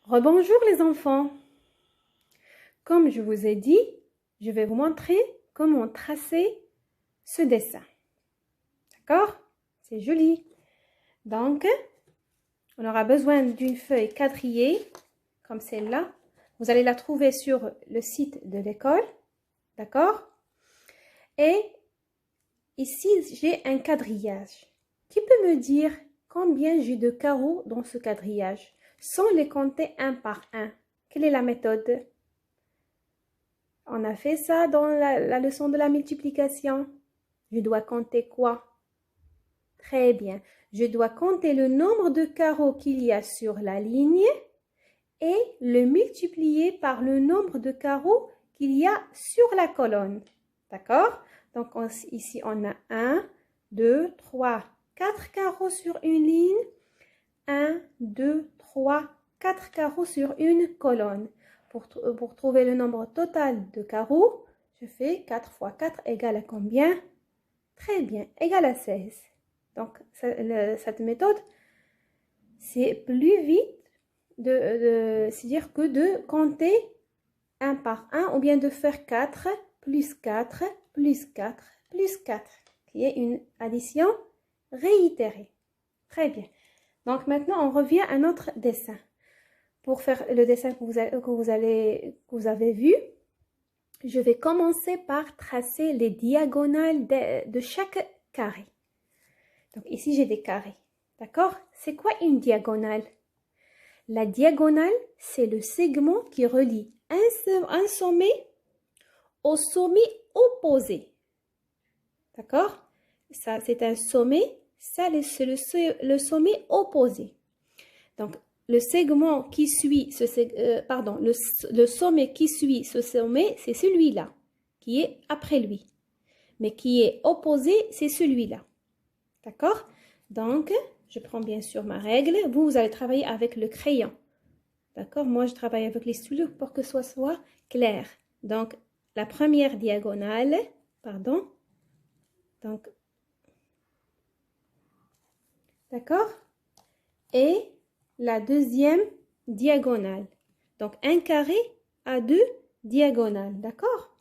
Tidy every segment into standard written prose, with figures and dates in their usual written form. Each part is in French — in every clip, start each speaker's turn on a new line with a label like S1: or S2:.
S1: Rebonjour les enfants. Comme je vous ai dit, je vais vous montrer comment tracer ce dessin. D'accord? C'est joli. Donc, on aura besoin d'une feuille quadrillée, comme celle-là. Vous allez la trouver sur le site de l'école. D'accord? Et ici, j'ai un quadrillage. Qui peut me dire combien j'ai de carreaux dans ce quadrillage, sans les compter un par un? Quelle est la méthode? On a fait ça dans la leçon de la multiplication. Je dois compter quoi? Très bien. Je dois compter le nombre de carreaux qu'il y a sur la ligne et le multiplier par le nombre de carreaux qu'il y a sur la colonne. D'accord? Donc ici, on a 1, 2, 3, 4 carreaux sur une ligne. 1, 2, 3, 4 carreaux sur une colonne. Pour trouver le nombre total de carreaux, je fais 4 fois 4 égale à combien? Très bien, égale à 16. Donc, cette méthode, c'est plus vite c'est-à-dire que de compter un par un ou bien de faire 4 plus 4 plus 4 plus 4, qui est une addition réitérée. Très bien. Donc maintenant, on revient à notre dessin. Pour faire le dessin que vous avez vu, je vais commencer par tracer les diagonales de chaque carré. Donc ici, j'ai des carrés. D'accord? C'est quoi une diagonale? La diagonale, c'est le segment qui relie un sommet au sommet opposé. D'accord? Ça, c'est un sommet. Ça, c'est le sommet opposé. Donc, le segment qui suit le sommet qui suit ce sommet, c'est celui-là, qui est après lui. Mais qui est opposé, c'est celui-là. D'accord? Donc, je prends bien sûr ma règle. Vous allez travailler avec le crayon. D'accord? Moi, je travaille avec les stylos pour que ce soit clair. Donc, la première diagonale, donc, d'accord? Et la deuxième diagonale. Donc, un carré a deux diagonales, d'accord?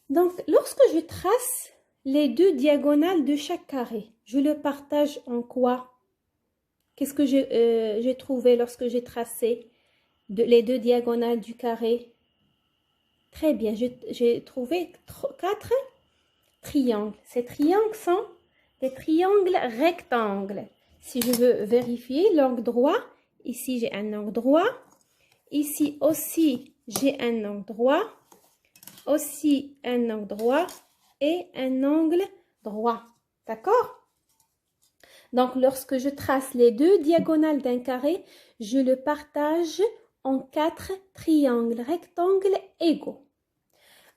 S1: Donc, lorsque je trace les deux diagonales de chaque carré, je le partage en quoi? Qu'est-ce que j'ai trouvé lorsque j'ai tracé les deux diagonales du carré? Très bien, j'ai trouvé 4 triangles. Ces triangles sont des triangles rectangles. Si je veux vérifier l'angle droit, ici j'ai un angle droit. Ici aussi j'ai un angle droit. Aussi un angle droit et un angle droit. D'accord? Donc, lorsque je trace les deux diagonales d'un carré, je le partage en 4 triangles rectangles égaux.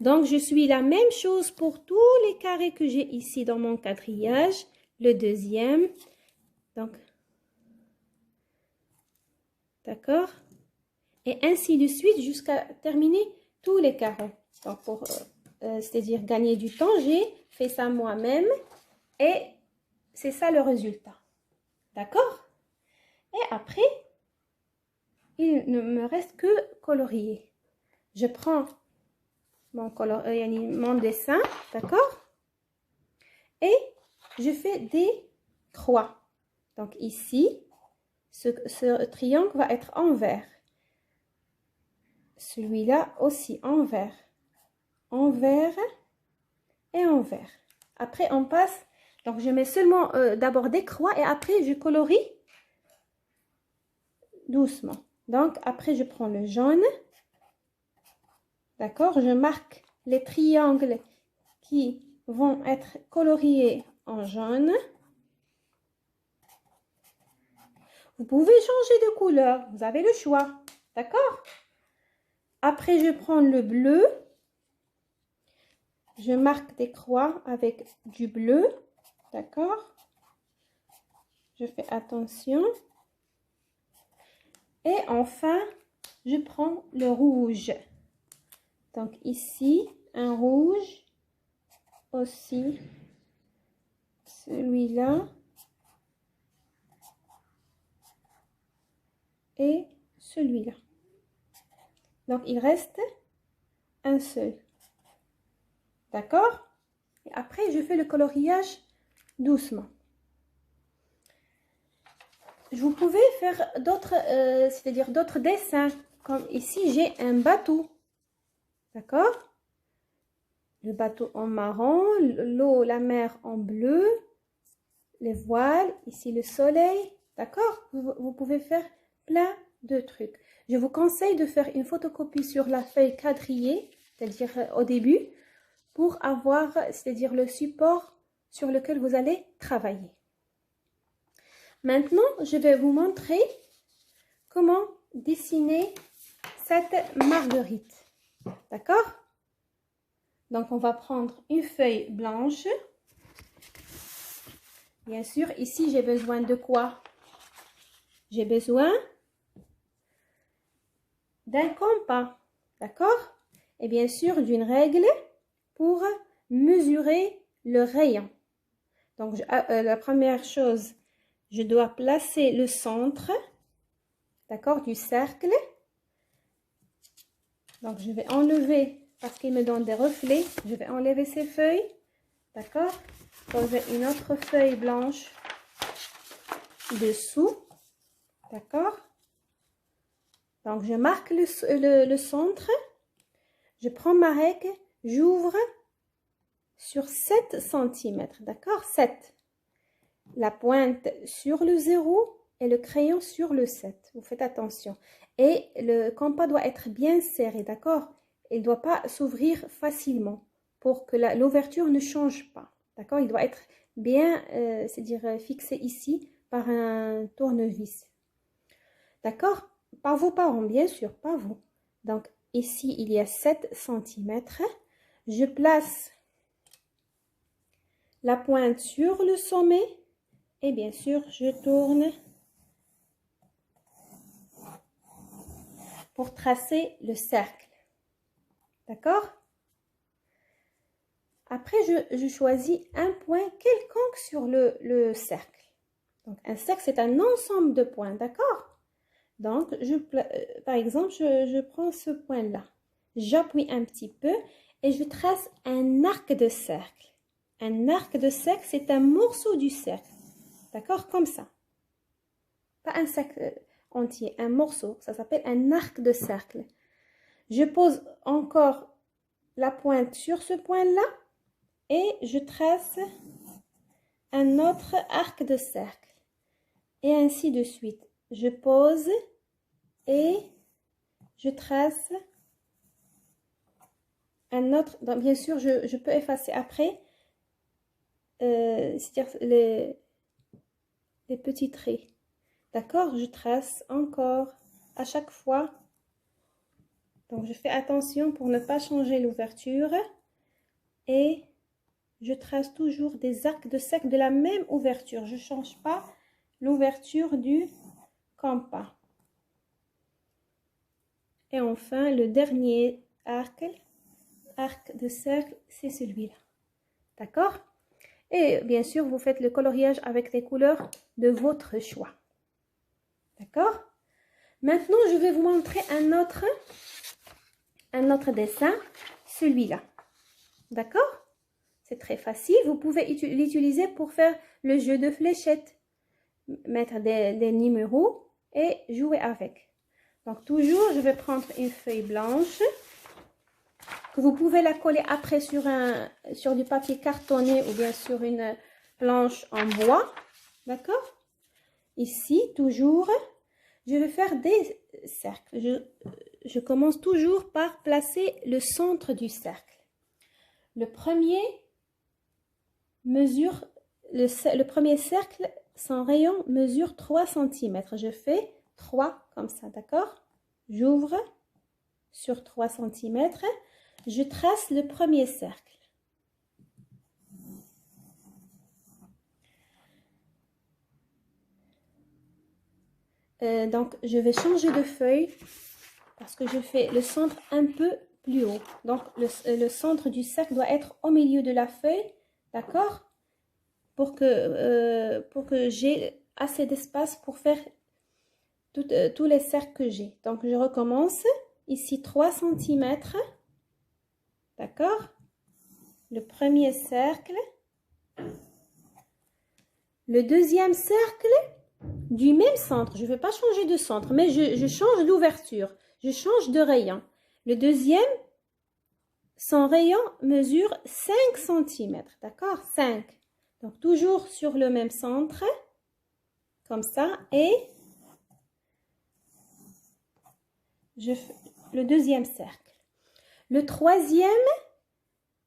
S1: Donc, je suis la même chose pour tous les carrés que j'ai ici dans mon quadrillage. Le deuxième. Donc, d'accord? Et ainsi de suite jusqu'à terminer tous les carrés. Donc, c'est-à-dire gagner du temps, j'ai fait ça moi-même. Et c'est ça le résultat. D'accord? Et après, il ne me reste que colorier. Je prends mon dessin, d'accord? Et je fais des croix. Donc ici, ce triangle va être en vert. Celui-là aussi en vert. En vert et en vert. Après, on passe. Donc, je mets seulement d'abord des croix et après, je colorie doucement. Donc, après, je prends le jaune. D'accord? Je marque les triangles qui vont être coloriés en jaune. Vous pouvez changer de couleur. Vous avez le choix. D'accord? Après, je prends le bleu. Je marque des croix avec du bleu. D'accord? Je fais attention. Et enfin, je prends le rouge. Donc ici, un rouge. Aussi, celui-là. et celui-là. Donc, il reste un seul. D'accord? Et après, je fais le coloriage doucement. Vous pouvez faire d'autres, c'est-à-dire d'autres dessins. Comme ici, j'ai un bateau. D'accord? Le bateau en marron, l'eau, la mer en bleu, les voiles, ici le soleil. D'accord? Vous pouvez faire plein de trucs. Je vous conseille de faire une photocopie sur la feuille quadrillée, c'est-à-dire au début, pour avoir, c'est-à-dire le support sur lequel vous allez travailler. Maintenant, je vais vous montrer comment dessiner cette marguerite. D'accord? Donc, on va prendre une feuille blanche. Bien sûr, ici, j'ai besoin de quoi? J'ai besoin d'un compas. D'accord? Et bien sûr, d'une règle pour mesurer le rayon. Donc, la première chose, je dois placer le centre, d'accord, du cercle. Donc, je vais enlever, parce qu'il me donne des reflets, je vais enlever ces feuilles, d'accord. Poser une autre feuille blanche dessous, d'accord. Donc, je marque le centre, je prends ma règle, j'ouvre sur 7 cm, d'accord, 7. La pointe sur le 0 et le crayon sur le 7. Vous faites attention. Et le compas doit être bien serré, d'accord? Il ne doit pas s'ouvrir facilement pour que l'ouverture ne change pas, d'accord? Il doit être bien, c'est-à-dire fixé ici par un tournevis, d'accord? Par vos parents, bien sûr, pas vous. Donc, ici, il y a 7 cm. Je place la pointe sur le sommet. Et bien sûr, je tourne pour tracer le cercle. D'accord? Après, je choisis un point quelconque sur le cercle. Donc, un cercle, c'est un ensemble de points. D'accord? Donc, par exemple, je prends ce point-là. J'appuie un petit peu et je trace un arc de cercle. Un arc de cercle, c'est un morceau du cercle. D'accord? Comme ça. Pas un cercle entier, un morceau. Ça s'appelle un arc de cercle. Je pose encore la pointe sur ce point-là et je trace un autre arc de cercle. Et ainsi de suite. Je pose et je trace un autre. Donc, bien sûr, je peux effacer après. C'est-à-dire les petits traits. D'accord? Je trace encore à chaque fois. Donc, je fais attention pour ne pas changer l'ouverture. Et je trace toujours des arcs de cercle de la même ouverture. Je ne change pas l'ouverture du compas. Et enfin, le dernier arc de cercle, c'est celui-là. D'accord? Et bien sûr, vous faites le coloriage avec les couleurs de votre choix. D'accord? Maintenant, je vais vous montrer un autre dessin, celui-là. D'accord? C'est très facile. Vous pouvez l'utiliser pour faire le jeu de fléchettes. Mettre des numéros et jouer avec. Donc, toujours, je vais prendre une feuille blanche que vous pouvez la coller après sur du papier cartonné ou bien sur une planche en bois. D'accord? Ici, toujours, je vais faire des cercles. Je commence toujours par placer le centre du cercle. Le premier mesure, le premier cercle, son rayon mesure 3 cm. Je fais 3 comme ça, d'accord? J'ouvre sur 3 cm. Je trace le premier cercle. Donc, je vais changer de feuille parce que je fais le centre un peu plus haut. Donc, le centre du cercle doit être au milieu de la feuille, d'accord? Pour que j'ai assez d'espace pour faire tous les cercles que j'ai. Donc, je recommence. Ici, 3 cm. D'accord? Le premier cercle. Le deuxième cercle du même centre. Je ne vais pas changer de centre, mais je change d'ouverture. Je change de rayon. Le deuxième, son rayon mesure 5 cm. D'accord? 5. Donc, toujours sur le même centre. Comme ça. Et je fais le deuxième cercle. Le troisième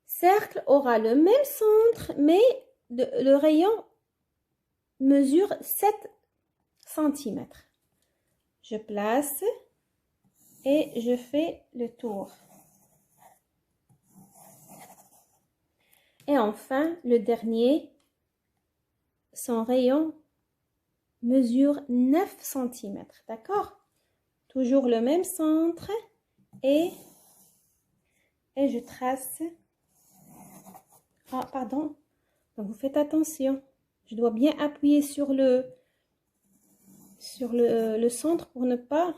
S1: cercle aura le même centre, mais le rayon mesure 7 cm. Je place et je fais le tour. Et enfin, le dernier, son rayon mesure 9 cm. D'accord? Toujours le même centre et je trace. Ah, pardon. Donc, vous faites attention. Je dois bien appuyer sur le centre pour ne pas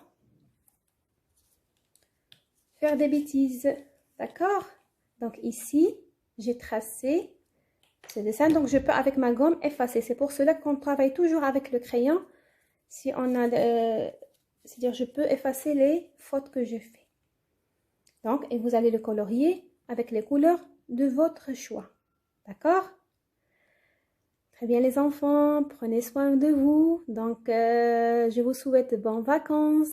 S1: faire des bêtises. D'accord? Donc, ici, j'ai tracé ce dessin. Donc, je peux, avec ma gomme, effacer. C'est pour cela qu'on travaille toujours avec le crayon. Si on a... c'est-à-dire, je peux effacer les fautes que j'ai faites. Donc, et vous allez le colorier avec les couleurs de votre choix. D'accord? Très bien les enfants, prenez soin de vous. Donc, je vous souhaite de bonnes vacances.